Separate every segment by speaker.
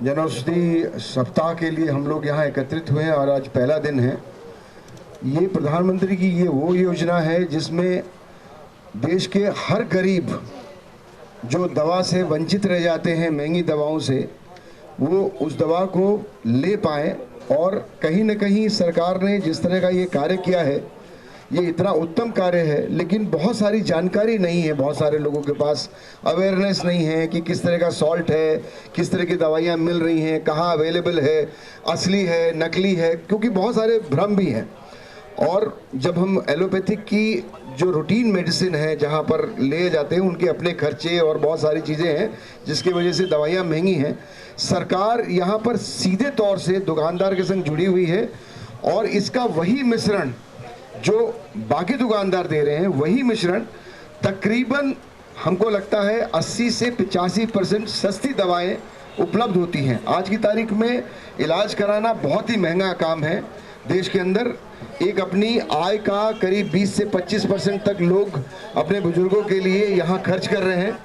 Speaker 1: जनौषधि सप्ताह के लिए हम लोग यहाँ एकत्रित हुए हैं और आज पहला दिन है। ये प्रधानमंत्री की ये वो योजना है जिसमें देश के हर गरीब जो दवा से वंचित रह जाते हैं, महंगी दवाओं से, वो उस दवा को ले पाएँ। और कहीं न कहीं सरकार ने जिस तरह का ये कार्य किया है, ये इतना उत्तम कार्य है, लेकिन बहुत सारी जानकारी नहीं है, बहुत सारे लोगों के पास अवेयरनेस नहीं है कि किस तरह का सॉल्ट है, किस तरह की दवाइयाँ मिल रही हैं, कहाँ अवेलेबल है, असली है, नकली है, क्योंकि बहुत सारे भ्रम भी हैं। और जब हम एलोपैथिक की जो रूटीन मेडिसिन है, जहाँ पर ले जाते हैं, उनके अपने खर्चे और बहुत सारी चीज़ें हैं जिसकी वजह से दवाइयाँ महंगी हैं। सरकार यहाँ पर सीधे तौर से दुकानदार के संग जुड़ी हुई है और इसका वही मिश्रण जो बाकी दुकानदार दे रहे हैं, वही मिश्रण तकरीबन हमको लगता है 80 से 85% सस्ती दवाएं उपलब्ध होती हैं। आज की तारीख में इलाज कराना बहुत ही महंगा काम है। देश के अंदर एक अपनी आय का करीब 20 से 25% तक लोग अपने बुजुर्गों के लिए यहाँ खर्च कर रहे हैं।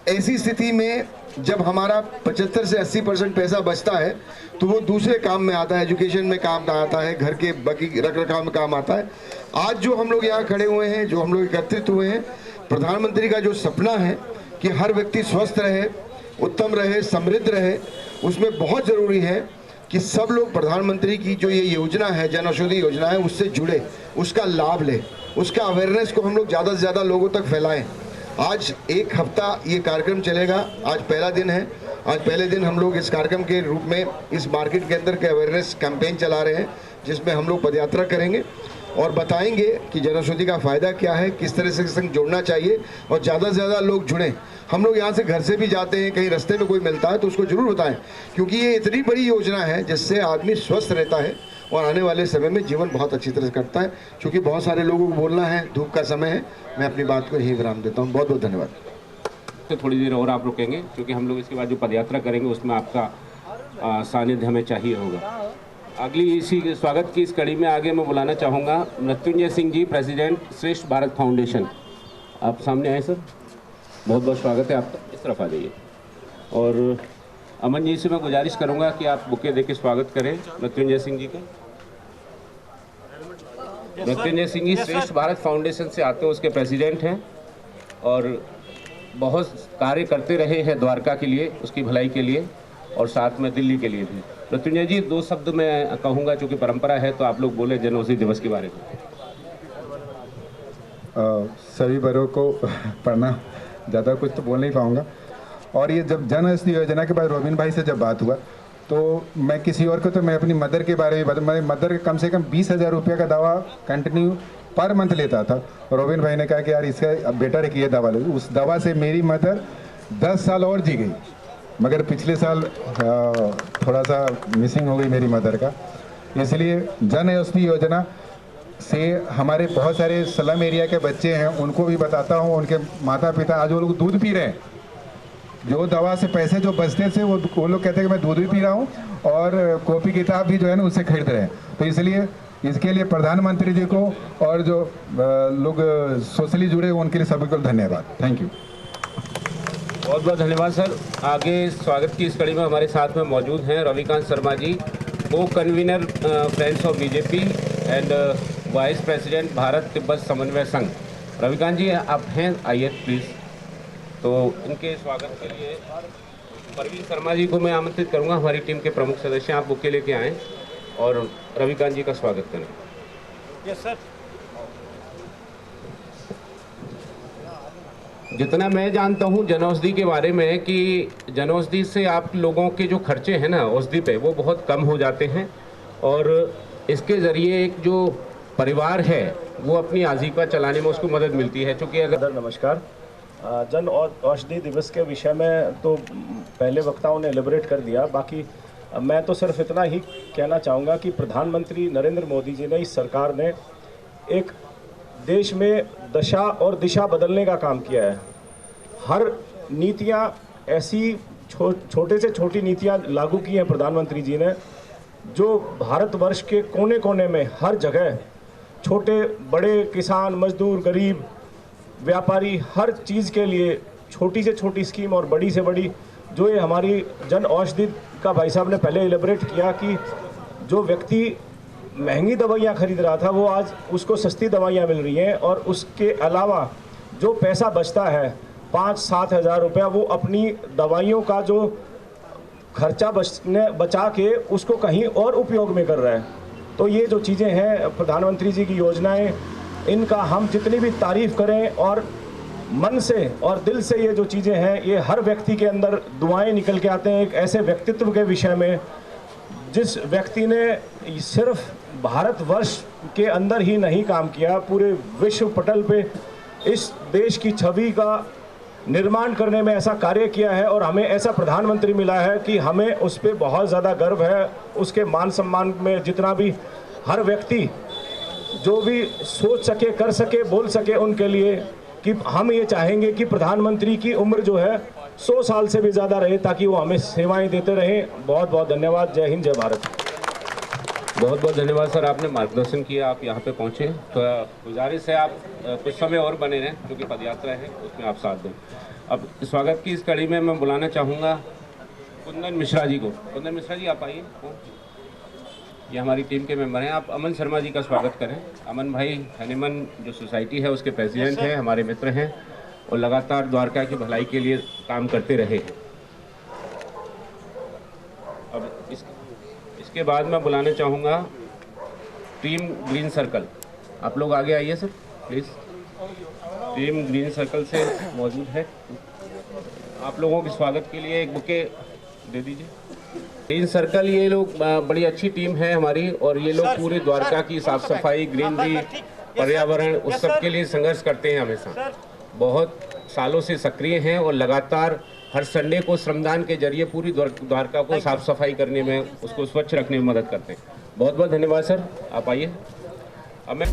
Speaker 1: ऐसी स्थिति में जब हमारा 75 से 80% पैसा बचता है तो वो दूसरे काम में आता है, एजुकेशन में काम आता है, घर के बाकी रख रखाव में काम आता है। आज जो हम लोग यहाँ खड़े हुए हैं, जो हम लोग एकत्रित हुए हैं, प्रधानमंत्री का जो सपना है कि हर व्यक्ति स्वस्थ रहे, उत्तम रहे, समृद्ध रहे, उसमें बहुत ज़रूरी है कि सब लोग प्रधानमंत्री की जो ये योजना है, जन औषधि योजना है, उससे जुड़े, उसका लाभ लें, उसका अवेयरनेस को हम लोग ज़्यादा से ज़्यादा लोगों तक फैलाएं। आज एक हफ्ता ये कार्यक्रम चलेगा, आज पहला दिन है। आज पहले दिन हम लोग इस कार्यक्रम के रूप में इस मार्केट के अंदर के अवेयरनेस कैंपेन चला रहे हैं, जिसमें हम लोग पदयात्रा करेंगे और बताएंगे कि जनौषधि का फ़ायदा क्या है, किस तरह से संग जोड़ना चाहिए और ज़्यादा से ज़्यादा लोग जुड़ें। हम लोग यहाँ से घर से भी जाते हैं, कहीं रास्ते में कोई मिलता है तो उसको ज़रूर बताएं, क्योंकि ये इतनी बड़ी योजना है जिससे आदमी स्वस्थ रहता है और आने वाले समय में जीवन बहुत अच्छी तरह से करता है। क्योंकि बहुत सारे लोगों को बोलना है, धूप का समय है, मैं अपनी बात को यहीं विराम देता हूँ। बहुत बहुत धन्यवाद।
Speaker 2: तो थोड़ी देर और आप रुकेंगे क्योंकि हम लोग इसके बाद जो पदयात्रा करेंगे उसमें आपका सानिध्य हमें चाहिए होगा। अगली इसी स्वागत की इस कड़ी में आगे मैं बुलाना चाहूँगा मृत्युंजय सिंह जी, प्रेसिडेंट श्रेष्ठ भारत फाउंडेशन। आप सामने आए सर, बहुत बहुत स्वागत है आपका। इस तरफ आ जाइए। और अमन जी से मैं गुजारिश करूँगा कि आप बुके दे के स्वागत करें मृत्युंजय सिंह जी का। मृत्युंजय सिंह जी श्रेष्ठ भारत फाउंडेशन से आते हैं, उसके प्रेसिडेंट हैं और बहुत कार्य करते रहे हैं द्वारका के लिए, उसकी भलाई के लिए और साथ में दिल्ली के लिए भी। मृत्युंजय जी, दो शब्द मैं कहूँगा, चूँकि परंपरा है तो आप लोग बोले जनौषधि दिवस के बारे में।
Speaker 3: सभी बड़ों को पढ़ना, ज़्यादा कुछ तो बोल नहीं पाऊँगा। और ये जब जन औषधि योजना के बाद रोबिन भाई से जब बात हुआ तो मैं किसी और को तो मैं अपनी मदर के बारे में बता, मैं मदर कम से कम 20,000 रुपये का दवा कंटिन्यू पर मंथ लेता था। रोबिन भाई ने कहा कि यार इसका बेटर है कि ये दवा ले। उस दवा से मेरी मदर 10 साल और जी गई, मगर पिछले साल थोड़ा सा मिसिंग हो गई मेरी मदर का। इसलिए जन औषधि योजना से हमारे बहुत सारे स्लम एरिया के बच्चे हैं, उनको भी बताता हूँ, उनके माता पिता आज वो लोग दूध पी रहे हैं। जो दवा से पैसे जो बचते थे वो लोग कहते हैं कि मैं दूध भी पी रहा हूँ और कॉपी किताब भी जो है ना उससे खरीद रहे हैं। तो इसलिए इसके लिए प्रधानमंत्री जी को और जो लोग सोशली जुड़े उनके लिए सभी को धन्यवाद। Thank you.
Speaker 2: बहुत बहुत धन्यवाद सर। आगे स्वागत की इस कड़ी में हमारे साथ में मौजूद हैं रविकांत शर्मा जी, को convener friends of BJP and vice president Bharat Tibet समन्वय संघ। रविकांत जी आप हैं, आइए प्लीज़। तो इनके स्वागत के लिए परवीन शर्मा जी को मैं आमंत्रित करूंगा, हमारी टीम के प्रमुख सदस्य। आप बुके लेके आएँ और रविकांत जी का स्वागत करें।
Speaker 4: Yes sir.
Speaker 2: जितना मैं जानता हूं जनौषधि के बारे में कि जनौषधि से आप लोगों के जो खर्चे हैं ना औषधि पे, वो बहुत कम हो जाते हैं और इसके ज़रिए एक जो परिवार है वो अपनी आजीविका चलाने में उसको मदद मिलती है। चूँकि अगर
Speaker 4: नमस्कार। जन औषधि दिवस के विषय में तो पहले वक्ताओं ने एलिबरेट कर दिया, बाकी मैं तो सिर्फ इतना ही कहना चाहूँगा कि प्रधानमंत्री नरेंद्र मोदी जी ने, इस सरकार ने एक देश में दशा और दिशा बदलने का काम किया है। हर नीतियाँ ऐसी छोटे से छोटी नीतियाँ लागू की हैं प्रधानमंत्री जी ने, जो भारतवर्ष के कोने कोने में हर जगह छोटे बड़े, किसान, मजदूर, गरीब, व्यापारी, हर चीज़ के लिए छोटी से छोटी स्कीम और बड़ी से बड़ी जो ये हमारी जन औषधि का भाई साहब ने पहले इलेबरेट किया कि जो व्यक्ति महंगी दवाइयाँ खरीद रहा था वो आज उसको सस्ती दवाइयाँ मिल रही हैं, और उसके अलावा जो पैसा बचता है 5-7 हज़ार रुपया वो अपनी दवाइयों का जो खर्चा बचा के उसको कहीं और उपयोग में कर रहा है। तो ये जो चीज़ें हैं प्रधानमंत्री जी की योजनाएं, इनका हम जितनी भी तारीफ़ करें और मन से और दिल से ये जो चीज़ें हैं, ये हर व्यक्ति के अंदर दुआएं निकल के आते हैं एक ऐसे व्यक्तित्व के विषय में जिस व्यक्ति ने सिर्फ भारतवर्ष के अंदर ही नहीं काम किया, पूरे विश्व पटल पे इस देश की छवि का निर्माण करने में ऐसा कार्य किया है, और हमें ऐसा प्रधानमंत्री मिला है कि हमें उस पर बहुत ज़्यादा गर्व है। उसके मान सम्मान में जितना भी हर व्यक्ति जो भी सोच सके, कर सके, बोल सके, उनके लिए कि हम ये चाहेंगे कि प्रधानमंत्री की उम्र जो है 100 साल से भी ज़्यादा रहे, ताकि वो हमें सेवाएं देते रहें। बहुत बहुत धन्यवाद। जय हिंद, जय भारत।
Speaker 2: बहुत बहुत धन्यवाद सर, आपने मार्गदर्शन किया, आप यहाँ पे पहुँचे। तो गुजारिश है आप कुछ समय और बने रहें, क्योंकि पदयात्रा है उसमें आप साथ दें। अब स्वागत की इस कड़ी में मैं बुलाना चाहूँगा कुंदन मिश्रा जी को। कुंदन मिश्रा जी आप आइए, ये हमारी टीम के मेंबर हैं। आप अमन शर्मा जी का स्वागत करें। अमन भाई हनीमन जो सोसाइटी है उसके प्रेसिडेंट हैं, हमारे मित्र हैं, और लगातार द्वारका की भलाई के लिए काम करते रहे। अब इसके बाद मैं बुलाना चाहूँगा टीम ग्रीन सर्कल। आप लोग आगे आइए sir please. Team green circle से मौजूद है, आप लोगों के स्वागत के लिए एक बुके दे दीजिए। ग्रीन सर्कल ये लोग बड़ी अच्छी टीम है हमारी, और ये लोग पूरे द्वारका की साफ सफाई, ग्रीनरी, पर्यावरण, उस सब के लिए संघर्ष करते हैं हमेशा। बहुत सालों से सक्रिय हैं और लगातार हर संडे को श्रमदान के जरिए पूरी द्वारका को साफ सफाई करने में, उसको स्वच्छ रखने में मदद करते हैं। बहुत बहुत धन्यवाद सर, आप आइए। अब मैं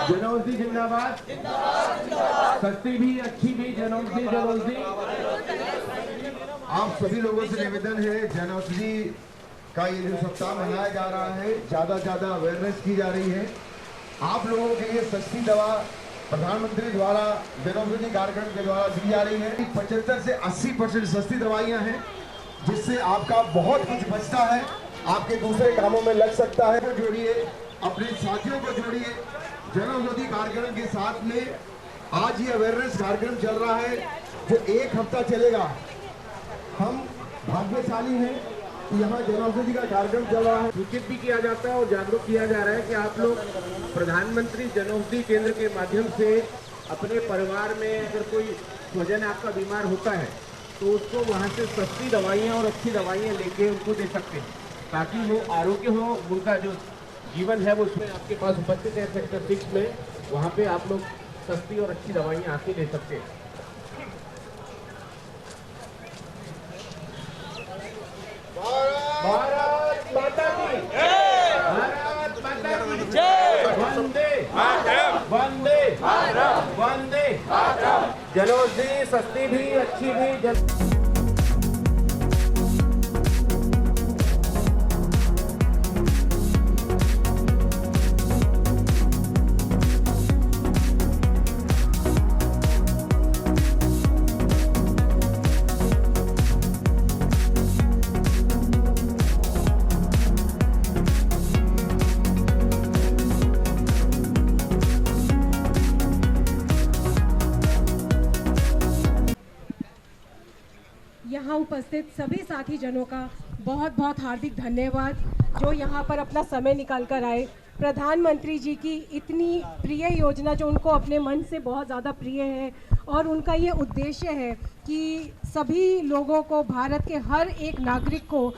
Speaker 5: जनौषधि जिंदाबाद, सस्ती भी अच्छी भी जनौषधि।
Speaker 1: आप सभी लोगों से निवेदन है, जनौषधि का ये जो सप्ताह मनाया जा रहा है, ज़्यादा से ज़्यादा अवेयरनेस की जा रही है। आप लोगों के लिए सस्ती दवा प्रधानमंत्री द्वारा जनौषधि कार्यक्रम के द्वारा दी जा रही है। 75 से 80% सस्ती दवाइयाँ हैं, जिससे आपका बहुत कुछ बचता है, आपके दूसरे कामों में लग सकता है। जोड़िए, अपने साथियों को जोड़िए जनौषधि कार्यक्रम के साथ में। आज ये अवेयरनेस कार्यक्रम चल रहा है जो 1 हफ्ता चलेगा। हम भाग्यशाली हैं
Speaker 5: यहाँ जन औषधि का कार्यक्रम चल रहा है, सूचित भी किया जाता है और जागरूक किया जा रहा है कि आप लोग प्रधानमंत्री जन औषधि केंद्र के माध्यम से अपने परिवार में अगर कोई स्वजन आपका बीमार होता है तो उसको वहाँ से सस्ती दवाइयाँ और अच्छी दवाइयाँ लेके उनको दे सकते हैं, ताकि वो आरोग्य हो, उनका जो जीवन है वो उसमें आपके पास उपस्थित है सेक्टर 6 में, वहाँ पे आप लोग सस्ती और अच्छी दवाइयाँ आके ले सकते हैं। भारत माता की जय, भारत माता की जय, वंदे वंदे वंदे। जन औषधि सस्ती भी अच्छी भी
Speaker 6: यहाँ उपस्थित सभी साथी जनों का बहुत बहुत हार्दिक धन्यवाद, जो यहाँ पर अपना समय निकाल कर आए। प्रधानमंत्री जी की इतनी प्रिय योजना जो उनको अपने मन से बहुत ज़्यादा प्रिय है, और उनका ये उद्देश्य है कि सभी लोगों को, भारत के हर एक नागरिक को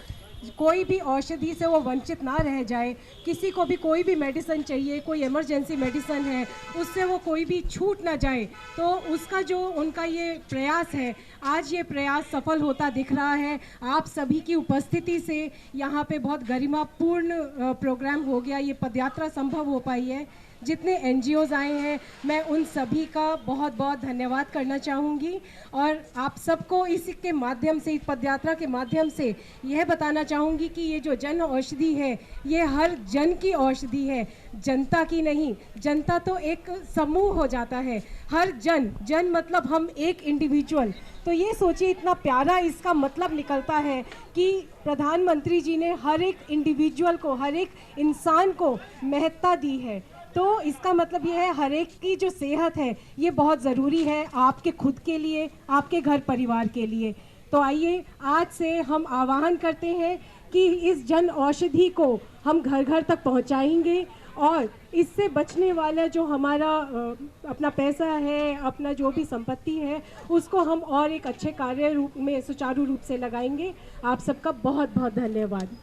Speaker 6: कोई भी औषधि से वो वंचित ना रह जाए। किसी को भी कोई भी मेडिसिन चाहिए, कोई इमरजेंसी मेडिसिन है, उससे वो कोई भी छूट ना जाए, तो उसका जो उनका ये प्रयास है, आज ये प्रयास सफल होता दिख रहा है। आप सभी की उपस्थिति से यहाँ पे बहुत गरिमापूर्ण प्रोग्राम हो गया, ये पदयात्रा संभव हो पाई है। जितने NGOs आए हैं, मैं उन सभी का बहुत बहुत धन्यवाद करना चाहूँगी, और आप सबको इसके माध्यम से, इस पदयात्रा के माध्यम से यह बताना चाहूँगी कि ये जो जन औषधि है, ये हर जन की औषधि है, जनता की नहीं। जनता तो एक समूह हो जाता है, हर जन, जन मतलब हम एक इंडिविजुअल। तो ये सोचिए, इतना प्यारा इसका मतलब निकलता है कि प्रधानमंत्री जी ने हर एक इंडिविजुअल को, हर एक इंसान को महत्ता दी है। तो इसका मतलब ये है, हर एक की जो सेहत है ये बहुत ज़रूरी है, आपके खुद के लिए, आपके घर परिवार के लिए। तो आइए आज से हम आह्वान करते हैं कि इस जन औषधि को हम घर घर तक पहुंचाएंगे, और इससे बचने वाला जो हमारा अपना पैसा है, अपना जो भी संपत्ति है, उसको हम और एक अच्छे कार्य रूप में सुचारू रूप से लगाएंगे। आप सबका बहुत बहुत धन्यवाद।